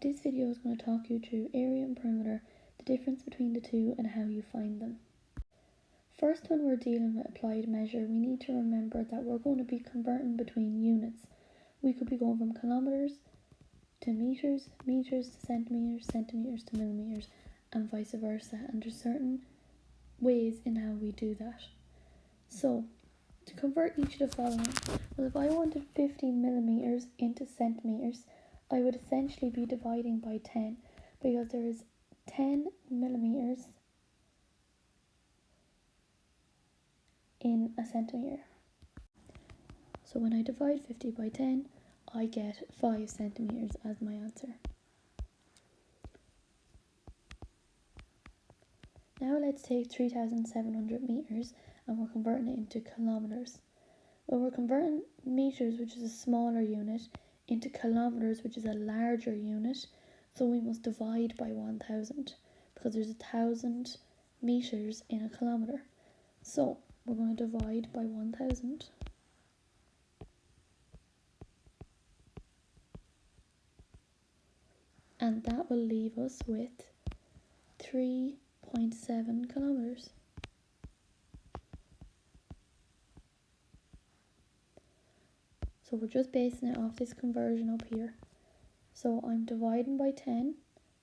This video is going to talk you through area and perimeter, the difference between the two and how you find them. First, when we're dealing with applied measure, we need to remember that we're going to be converting between units. We could be going from kilometers to meters, meters to centimeters, centimeters to millimeters, and vice versa. And there's certain ways in how we do that. So, to convert each of the following, well, if I wanted 50 millimeters into centimeters, I would essentially be dividing by 10 because there is 10 millimeters in a centimetre. So when I divide 50 by 10, I get 5 centimetres as my answer. Now let's take 3,700 metres and we're converting it into kilometres. Well, we're converting metres, which is a smaller unit, into kilometres, which is a larger unit, so we must divide by 1,000 because there's 1,000 metres in a kilometre. So we're going to divide by 1,000. And that will leave us with 3.7 kilometres. So we're just basing it off this conversion up here. So I'm dividing by 10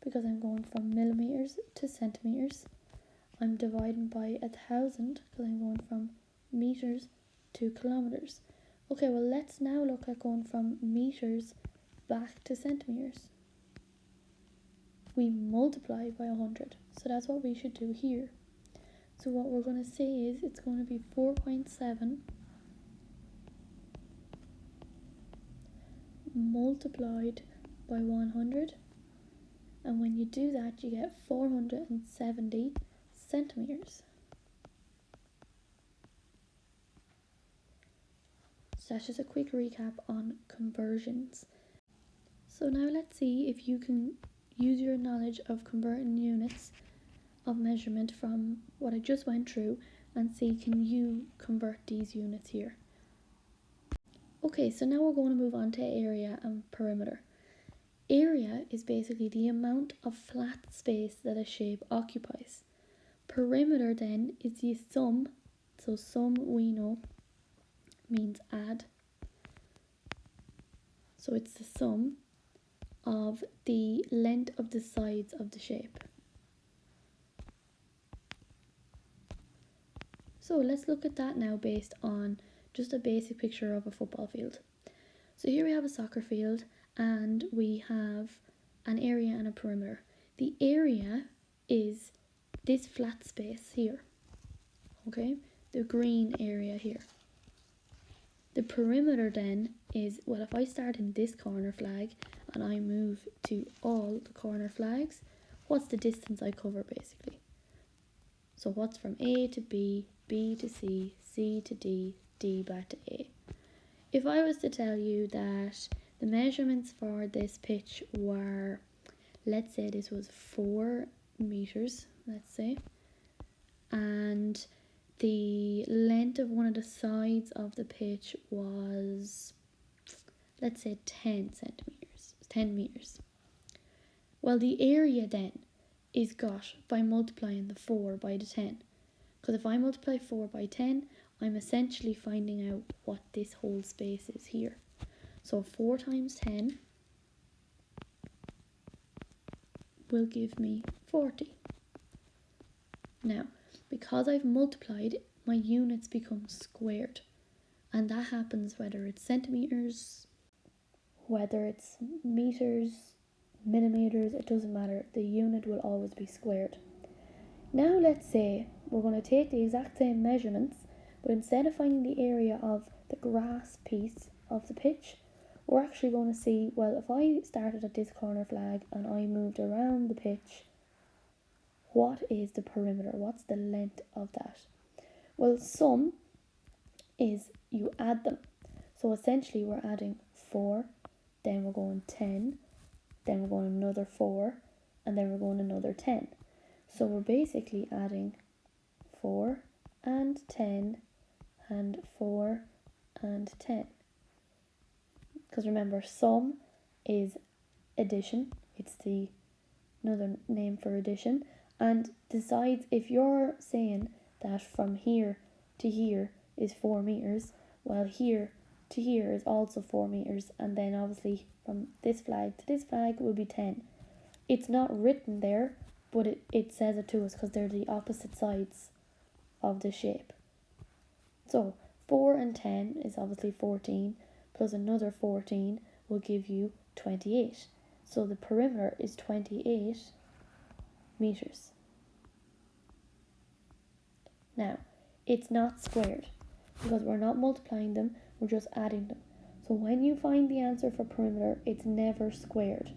because I'm going from millimetres to centimetres. I'm dividing by 1,000 because I'm going from metres to kilometres. Okay, well let's now look at going from metres back to centimetres. We multiply by 100, so that's what we should do here. So what we're going to say is it's going to be 4.7 multiplied by 100, and when you do that you get 470 centimetres. So that's just a quick recap on conversions. So now let's see if you can use your knowledge of converting units of measurement from what I just went through and see can you convert these units here. Okay, so now we're going to move on to area and perimeter. Area is basically the amount of flat space that a shape occupies. Perimeter then is the sum, so sum we know means add. So it's the sum of the length of the sides of the shape. So let's look at that now based on just a basic picture of a football field. So here we have a soccer field and we have an area and a perimeter. The area is this flat space here, okay, the green area here. The perimeter then is, well, if I start in this corner flag and I move to all the corner flags, what's the distance I cover basically? So what's from A to B, B to C, C to D, D back to A. If I was to tell you that the measurements for this pitch were, let's say this was 4 meters, let's say, and the length of one of the sides of the pitch was, let's say 10 meters. Well, the area then is got by multiplying the 4 by the 10. Because if I multiply 4 by 10, I'm essentially finding out what this whole space is here. So 4 times 10 will give me 40. Now, because I've multiplied, my units become squared. And that happens whether it's centimetres, whether it's metres, millimetres, it doesn't matter. The unit will always be squared. Now let's say we're going to take the exact same measurements, but instead of finding the area of the grass piece of the pitch, we're actually going to see, well, if I started at this corner flag and I moved around the pitch, what is the perimeter? What's the length of that? Well, sum is you add them. So essentially we're adding 4, then we're going 10, then we're going another 4, and then we're going another 10. So we're basically adding 4 and 10 and 4 and 10. Because remember, sum is addition, it's the another name for addition, and the sides, if you're saying that from here to here is 4 meters, well, here to here is also 4 meters, and then obviously from this flag to this flag will be 10. It's not written there, but it says it to us because they're the opposite sides of the shape. So 4 and 10 is obviously 14, plus another 14 will give you 28. So the perimeter is 28 meters. Now, it's not squared because we're not multiplying them, we're just adding them. So when you find the answer for perimeter, it's never squared,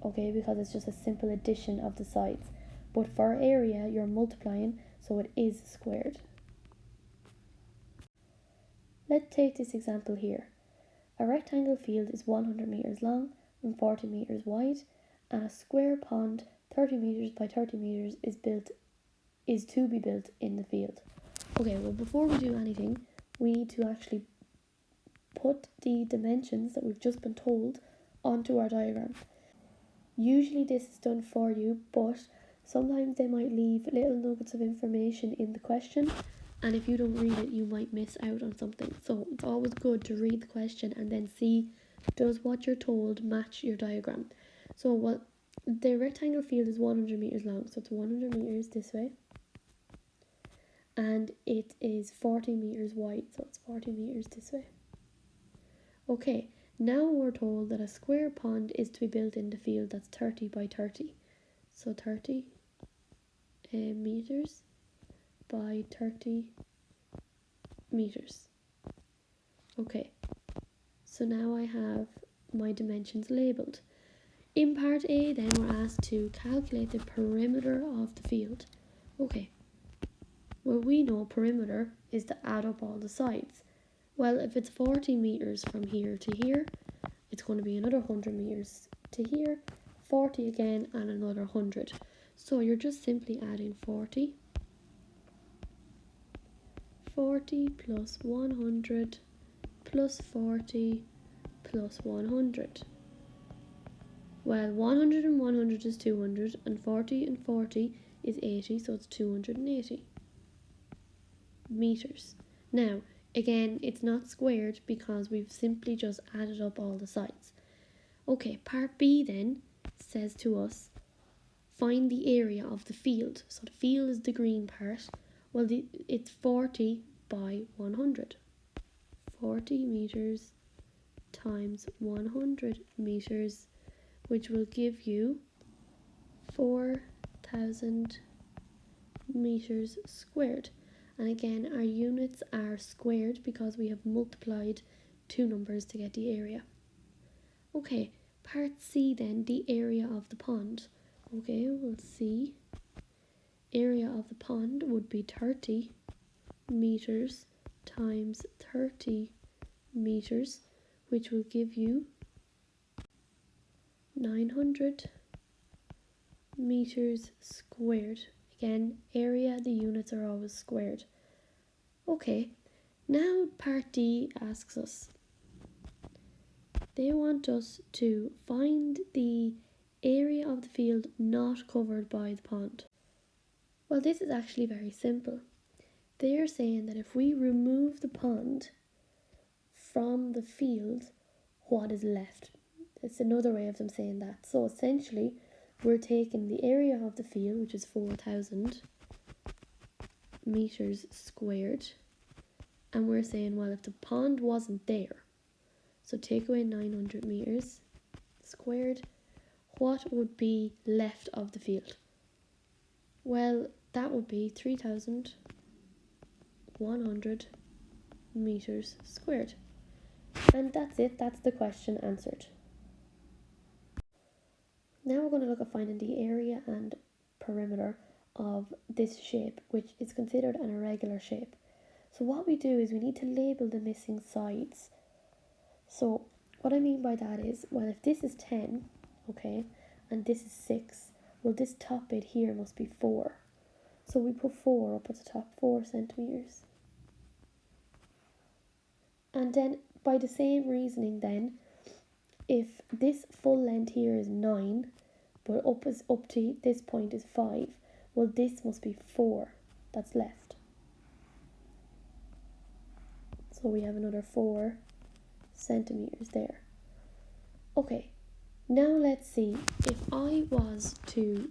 okay, because it's just a simple addition of the sides. But for area, you're multiplying, so it is squared. Let's take this example here. A rectangle field is 100 meters long and 40 meters wide, and a square pond 30 meters by 30 meters is to be built in the field. Okay, well, before we do anything, we need to actually put the dimensions that we've just been told onto our diagram. Usually this is done for you, but sometimes they might leave little nuggets of information in the question, and if you don't read it, you might miss out on something. So it's always good to read the question and then see, does what you're told match your diagram? So the rectangle field is 100 meters long, so it's 100 meters this way, and it is 40 meters wide, so it's 40 meters this way. Okay, now we're told that a square pond is to be built in the field that's 30 by 30. So 30 meters by 30 meters. Okay, so now I have my dimensions labelled. In part A, then, we're asked to calculate the perimeter of the field. Okay, well, we know perimeter is to add up all the sides. Well, if it's 40 meters from here to here, it's going to be another 100 meters to here, 40 again, and another 100. So you're just simply adding 40 plus 100 plus 40 plus 100. Well, 100 and 100 is 200, and 40 and 40 is 80, so it's 280 meters. Now, again, it's not squared because we've simply just added up all the sides. Okay, part B then says to us, find the area of the field. So the field is the green part. Well, it's 40 by 100. 40 meters times 100 meters, which will give you 4,000 meters squared. And again, our units are squared because we have multiplied two numbers to get the area. Okay, part C then, the area of the pond. Okay, we'll see. Area of the pond would be 30 meters times 30 meters, which will give you 900 meters squared. Again, area, the units are always squared. Okay, now part D asks us, they want us to find the area of the field not covered by the pond. Well, this is actually very simple. They're saying that if we remove the pond from the field, what is left? It's another way of them saying that. So essentially, we're taking the area of the field, which is 4,000 meters squared, and we're saying, well, if the pond wasn't there, so take away 900 meters squared, what would be left of the field? Well, that would be 3,100 meters squared. And that's it, that's the question answered. Now we're going to look at finding the area and perimeter of this shape, which is considered an irregular shape. So what we do is we need to label the missing sides. So what I mean by that is, well, if this is 10, okay, and this is 6, well, this top bit here must be 4. So we put 4 up at the top, 4 centimeters. And then by the same reasoning then, if this full length here is 9, but up to this point is 5. Well, this must be 4 that's left. So we have another 4 centimeters there. Okay, now let's see if I was to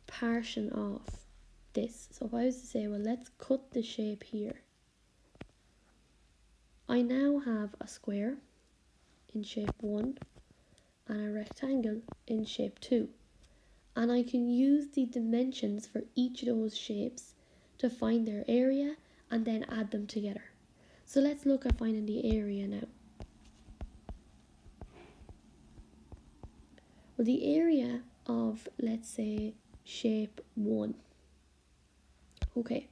partition off this. So if I was to say, well, let's cut the shape here. I now have a square in shape 1 and a rectangle in shape 2. And I can use the dimensions for each of those shapes to find their area and then add them together. So let's look at finding the area now. Well, the area of, let's say, shape 1. Okay,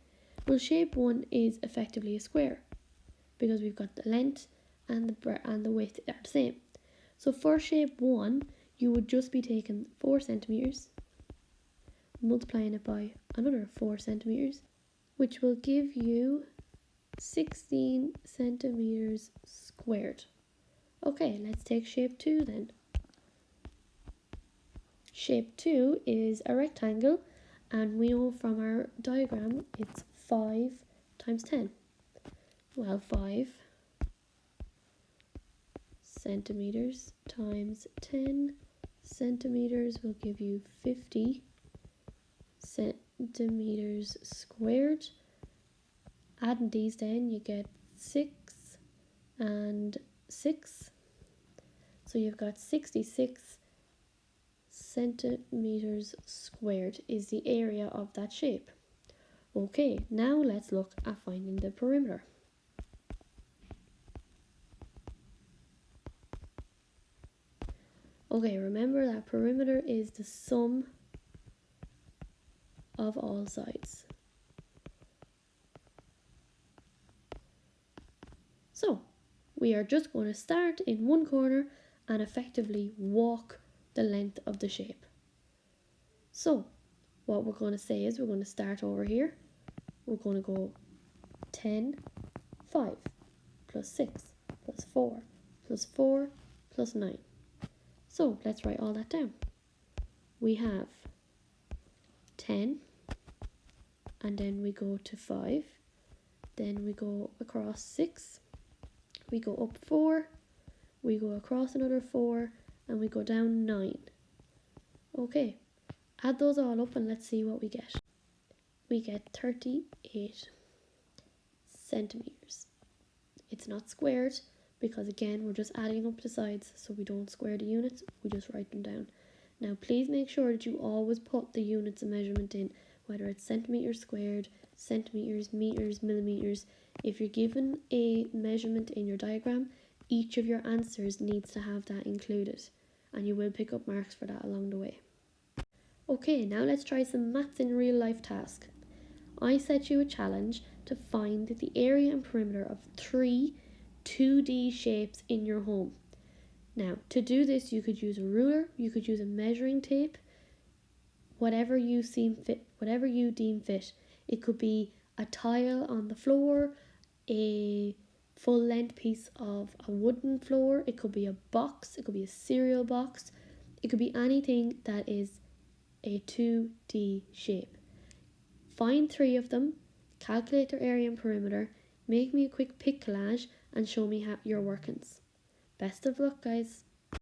well, shape 1 is effectively a square because we've got the length and the breadth and the width are the same. So for shape 1, you would just be taking 4 centimeters, multiplying it by another 4 centimeters, which will give you 16 centimeters squared. Okay, let's take shape 2 then. Shape 2 is a rectangle, and we know from our diagram it's 5 times 10. Well, 5 centimeters times 10 centimeters will give you 50 centimeters squared. Adding these then, you get 6 and 6. So you've got 66 centimeters squared is the area of that shape. Okay, now let's look at finding the perimeter. Okay, remember that perimeter is the sum of all sides. So we are just going to start in one corner and effectively walk the length of the shape. So what we're going to say is we're going to start over here. We're going to go 10, 5, plus 6, plus 4, plus 4, plus 9. So let's write all that down. We have 10, and then we go to 5, then we go across 6, we go up 4, we go across another 4, and we go down 9. Okay, add those all up and let's see what we get. We get 38 centimeters. It's not squared because again we're just adding up the sides, so we don't square the units, we just write them down. Now please make sure that you always put the units of measurement in, whether it's centimeters squared, centimeters, meters, millimeters. If you're given a measurement in your diagram, each of your answers needs to have that included, and you will pick up marks for that along the way. Okay, now let's try some maths in real life task. I set you a challenge to find the area and perimeter of 3 2D shapes in your home. Now, to do this, you could use a ruler, you could use a measuring tape, whatever you deem fit. It could be a tile on the floor, a full length piece of a wooden floor, it could be a box, it could be a cereal box, it could be anything that is a 2D shape. Find 3 of them, calculate their area and perimeter, make me a quick pic collage and show me your workings. Best of luck, guys.